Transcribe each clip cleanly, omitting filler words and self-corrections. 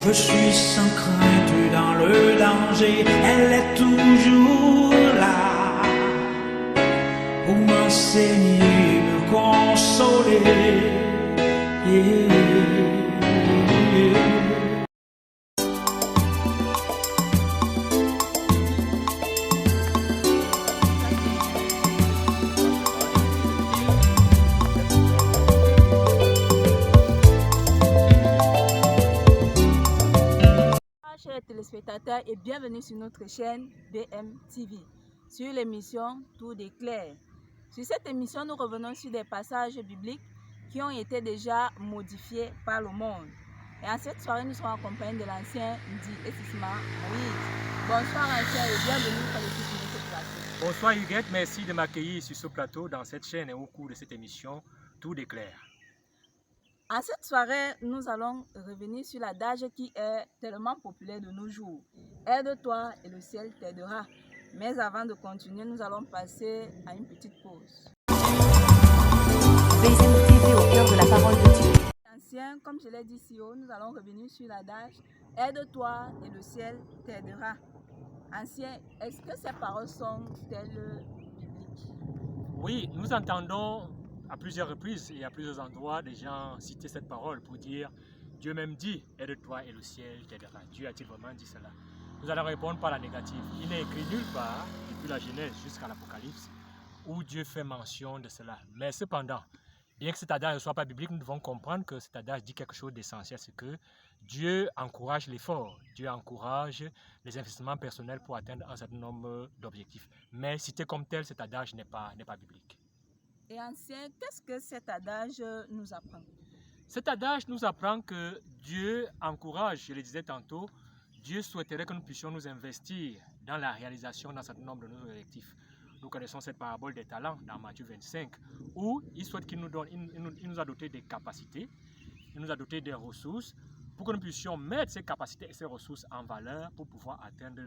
Je suis sans crainte dans le danger, elle est toujours là pour m'enseigner, me consoler. Chers téléspectateurs et bienvenue sur notre chaîne BM TV, sur l'émission Tout d'éclair. Sur cette émission, nous revenons sur des passages bibliques qui ont été déjà modifiés par le monde. Et en cette soirée, nous serons accompagnés de l'ancien Ndi Esisma Moïse. Bonsoir ancien et bienvenue sur l'équipe de ce plateau. Bonsoir Huguette, merci de m'accueillir sur ce plateau dans cette chaîne et au cours de cette émission Tout d'éclair. En cette soirée, nous allons revenir sur l'adage qui est tellement populaire de nos jours. Aide-toi et le ciel t'aidera. Mais avant de continuer, nous allons passer à une petite pause. BM TV au cœur de la parole de Dieu. Ancien, comme je l'ai dit si haut, nous allons revenir sur l'adage aide-toi et le ciel t'aidera. Ancien, est-ce que ces paroles sont-elles bibliques? Oui, nous entendons à plusieurs reprises et à plusieurs endroits des gens citer cette parole pour dire Dieu même dit aide-toi et le ciel t'aidera. Dieu a-t-il vraiment dit cela? Nous allons répondre par la négative. Il n'est écrit nulle part, depuis la Genèse jusqu'à l'Apocalypse, où Dieu fait mention de cela. Mais cependant, bien que cet adage ne soit pas biblique, nous devons comprendre que cet adage dit quelque chose d'essentiel, c'est que Dieu encourage l'effort, Dieu encourage les investissements personnels pour atteindre un certain nombre d'objectifs. Mais cité comme tel, cet adage n'est pas biblique. Et ancien, qu'est-ce que cet adage nous apprend? Cet adage nous apprend que Dieu encourage, je le disais tantôt, Dieu souhaiterait que nous puissions nous investir dans la réalisation d'un certain nombre de nos objectifs. Nous connaissons cette parabole des talents dans Matthieu 25, où il souhaite qu'il nous donne, il nous a doté des capacités, il nous a doté des ressources, pour que nous puissions mettre ces capacités et ces ressources en valeur pour pouvoir atteindre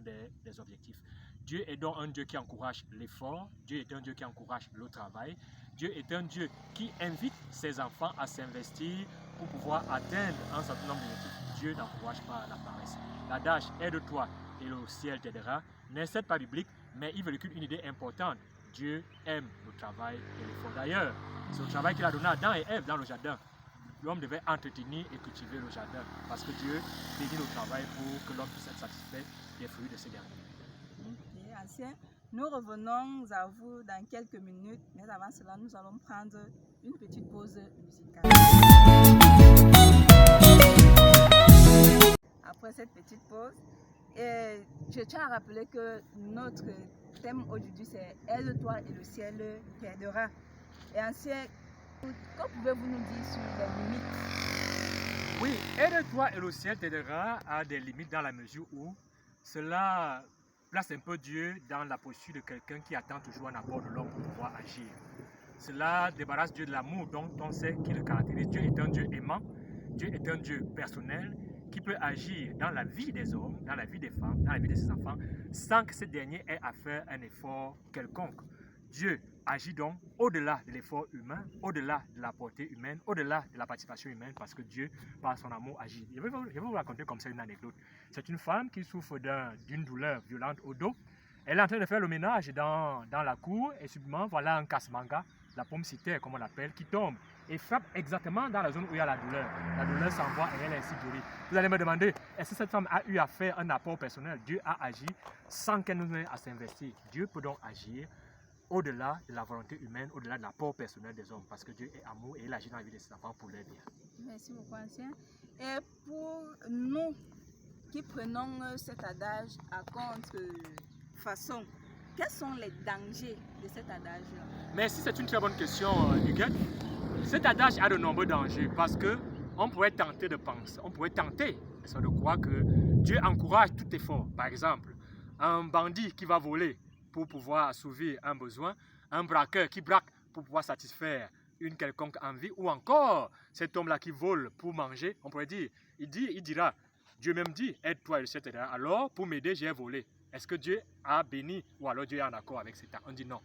des objectifs. Dieu est donc un Dieu qui encourage l'effort, Dieu est un Dieu qui encourage le travail, Dieu est un Dieu qui invite ses enfants à s'investir pour pouvoir atteindre un certain nombre d'objectifs. Dieu n'encourage pas la paresse. L'adage « aide-toi et le ciel t'aidera » n'est certes pas biblique, mais il véhicule une idée importante. Dieu aime le travail et l'effort. D'ailleurs, c'est le travail qu'il a donné à Adam et Ève dans le jardin. L'homme devait entretenir et cultiver le jardin parce que Dieu bénit le travail pour que l'homme puisse être satisfait des fruits de ses derniers. Ok, ancien. Nous revenons à vous dans quelques minutes, mais avant cela, nous allons prendre une petite pause musicale. Après cette petite pause, je tiens à rappeler que notre thème aujourd'hui c'est aide-toi et le ciel t'aidera. Et ancien, que pouvez-vous nous dire sur les limites? Oui, aide-toi et le ciel t'aidera a des limites dans la mesure où cela place un peu Dieu dans la posture de quelqu'un qui attend toujours un apport de l'homme pour pouvoir agir. Cela débarrasse Dieu de l'amour dont on sait qu'il le caractérise. Dieu est un Dieu aimant, Dieu est un Dieu personnel qui peut agir dans la vie des hommes, dans la vie des femmes, dans la vie de ses enfants, sans que ces derniers aient à faire un effort quelconque. Dieu agit donc au-delà de l'effort humain, au-delà de la portée humaine, au-delà de la participation humaine, parce que Dieu, par son amour, agit. Je vais vous raconter comme ça une anecdote. C'est une femme qui souffre d'une douleur violente au dos. Elle est en train de faire le ménage dans la cour et subitement, voilà un casse-manga, la pomme citère comme on l'appelle, qui tombe et frappe exactement dans la zone où il y a la douleur. La douleur s'envoie et elle est ainsi guérie. Vous allez me demander, est-ce que cette femme a eu à faire un apport personnel? Dieu a agi sans qu'elle nous ait à s'investir. Dieu peut donc agir au-delà de la volonté humaine, au-delà de l'apport personnel des hommes, parce que Dieu est amour et il agit dans la vie de ses enfants pour leur bien. Merci beaucoup, ancien. Et pour nous qui prenons cet adage à contrefaçon, quels sont les dangers de cet adage-là? Merci, c'est une très bonne question, Huguette. Cet adage a de nombreux dangers parce que on pourrait tenter de penser, on pourrait tenter de croire que Dieu encourage tout effort. Par exemple, un bandit qui va voler pour pouvoir assouvir un besoin, un braqueur qui braque pour pouvoir satisfaire une quelconque envie, ou encore cet homme-là qui vole pour manger, on pourrait dire, il dira, Dieu même dit, aide-toi, etc. Alors, pour m'aider, j'ai volé. Est-ce que Dieu a béni ou alors Dieu est en accord avec cet acte? On dit non.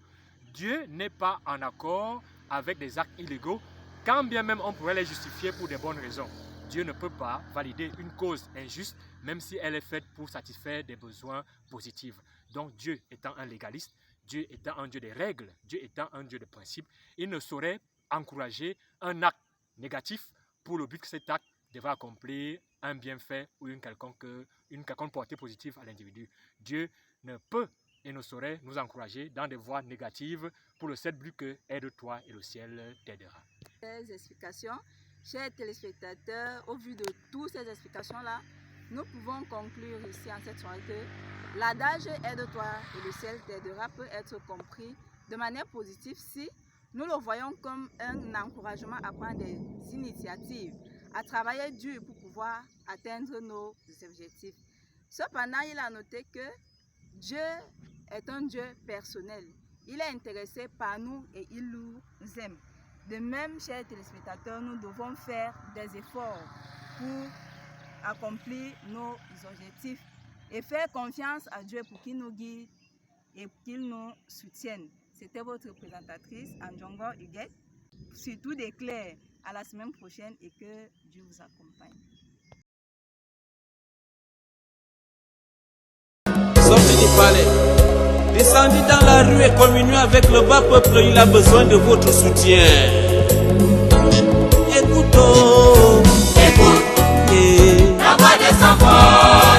Dieu n'est pas en accord avec des actes illégaux, quand bien même on pourrait les justifier pour des bonnes raisons. Dieu ne peut pas valider une cause injuste, même si elle est faite pour satisfaire des besoins positifs. Donc Dieu étant un légaliste, Dieu étant un Dieu des règles, Dieu étant un Dieu de principes, il ne saurait encourager un acte négatif pour le but que cet acte devra accomplir un bienfait ou une quelconque portée positive à l'individu. Dieu ne peut et ne saurait nous encourager dans des voies négatives pour le seul but que aide-toi et le ciel t'aidera. Ces explications, chers téléspectateurs, au vu de toutes ces explications-là, nous pouvons conclure ici en cette soirée que l'adage aide-toi et le ciel t'aidera peut être compris de manière positive si nous le voyons comme un encouragement à prendre des initiatives, à travailler dur pour pouvoir atteindre nos objectifs. Cependant, il a noté que Dieu est un Dieu personnel. Il est intéressé par nous et il nous aime. De même, chers téléspectateurs, nous devons faire des efforts pour accomplir nos objectifs et faire confiance à Dieu pour qu'il nous guide et qu'il nous soutienne. C'était votre présentatrice, Andjongo Huguet. Surtout des clairs. À la semaine prochaine et que Dieu vous accompagne. Sorti du palais, descendu dans la rue et communié avec le bas peuple, il a besoin de votre soutien. Écoutons, écoute, la voix des enfants.